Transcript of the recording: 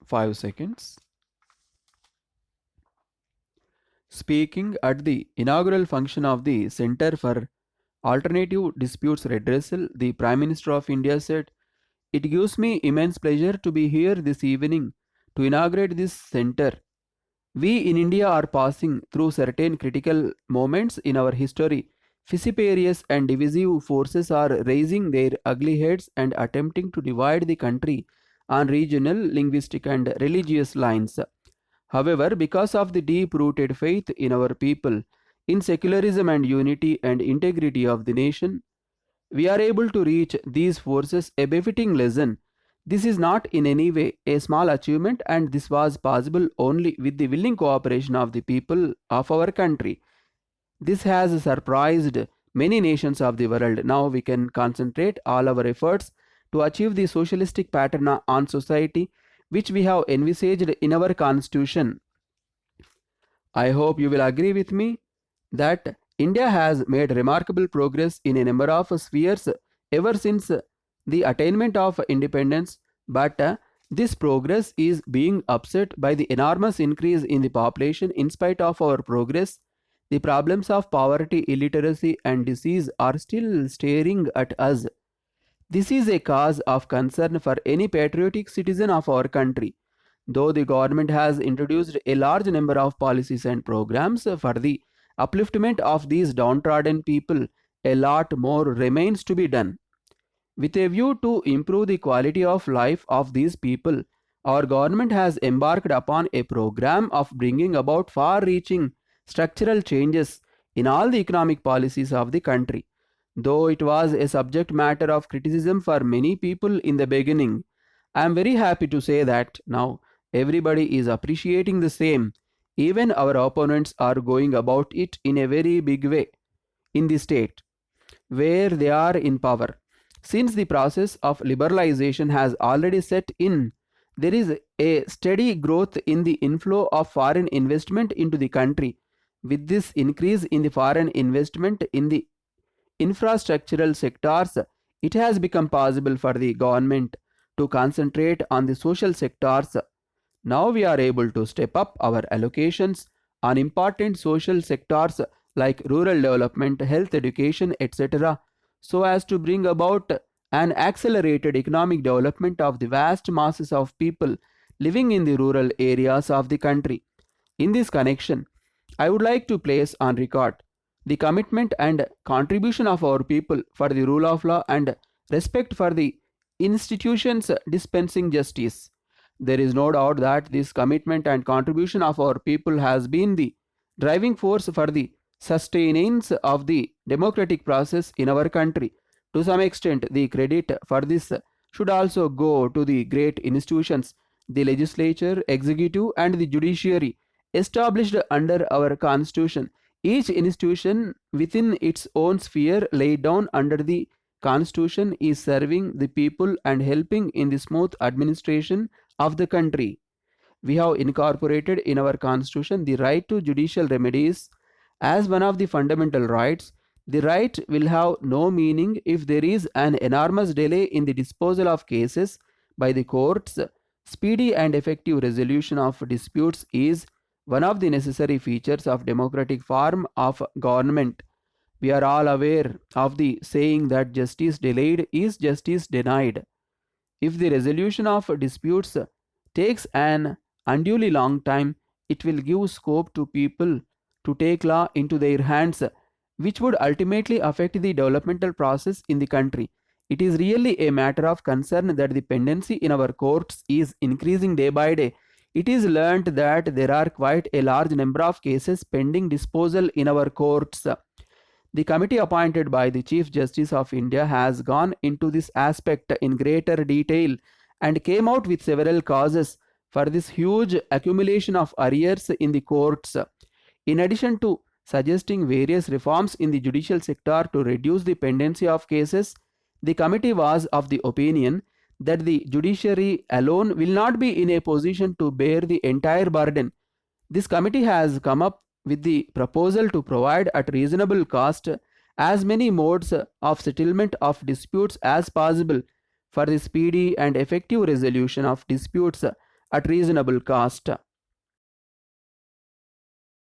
5 seconds. Speaking at the inaugural function of the Center for Alternative Disputes Redressal, the Prime Minister of India said, "It gives me immense pleasure to be here this evening to inaugurate this center. We in India are passing through certain critical moments in our history. Vociferous and divisive forces are raising their ugly heads and attempting to divide the country on regional, linguistic, and religious lines. However, because of the deep rooted faith in our people, in secularism and unity and integrity of the nation, we are able to reach these forces a befitting lesson. This is not in any way a small achievement, and this was possible only with the willing cooperation of the people of our country. This has surprised many nations of the world. Now we can concentrate all our efforts to achieve the socialistic pattern on society which we have envisaged in our constitution. I hope you will agree with me that India has made remarkable progress in a number of spheres ever since the attainment of independence, but this progress is being upset by the enormous increase in the population. In spite of our progress, the problems of poverty, illiteracy, and disease are still staring at us. This is a cause of concern for any patriotic citizen of our country. Though the government has introduced a large number of policies and programs for the upliftment of these downtrodden people, a lot more remains to be done. With a view to improve the quality of life of these people, our government has embarked upon a program of bringing about far reaching structural changes in all the economic policies of the country. Though it was a subject matter of criticism for many people in the beginning, I am very happy to say that now everybody is appreciating the same. Even our opponents are going about it in a very big way in the state where they are in power. Since the process of liberalization has already set in, there is a steady growth in the inflow of foreign investment into the country. With this increase in the foreign investment in the infrastructural sectors, it has become possible for the government to concentrate on the social sectors. Now we are able to step up our allocations on important social sectors like rural development, health, education, etc., so as to bring about an accelerated economic development of the vast masses of people living in the rural areas of the country. In this connection, I would like to place on record the commitment and contribution of our people for the rule of law and respect for the institutions dispensing justice. There is no doubt that this commitment and contribution of our people has been the driving force for the sustenance of the democratic process in our country. To some extent, the credit for this should also go to the great institutions, the legislature, executive, and the judiciary established under our constitution. Each institution within its own sphere laid down under the constitution is serving the people and helping in the smooth administration of the country. We have incorporated in our constitution the right to judicial remedies as one of the fundamental rights. The right will have no meaning if there is an enormous delay in the disposal of cases by the courts. Speedy and effective resolution of disputes is one of the necessary features of democratic form of government. We are all aware of the saying that justice delayed is justice denied. If the resolution of disputes takes an unduly long time, it will give scope to people to take law into their hands, which would ultimately affect the developmental process in the country. It is really a matter of concern that the pendency in our courts is increasing day by day. It is learnt that there are quite a large number of cases pending disposal in our courts. The committee appointed by the Chief Justice of India has gone into this aspect in greater detail and came out with several causes for this huge accumulation of arrears in the courts. In addition to suggesting various reforms in the judicial sector to reduce the pendency of cases, the committee was of the opinion that the judiciary alone will not be in a position to bear the entire burden. This committee has come up with the proposal to provide at reasonable cost as many modes of settlement of disputes as possible for the speedy and effective resolution of disputes at reasonable cost.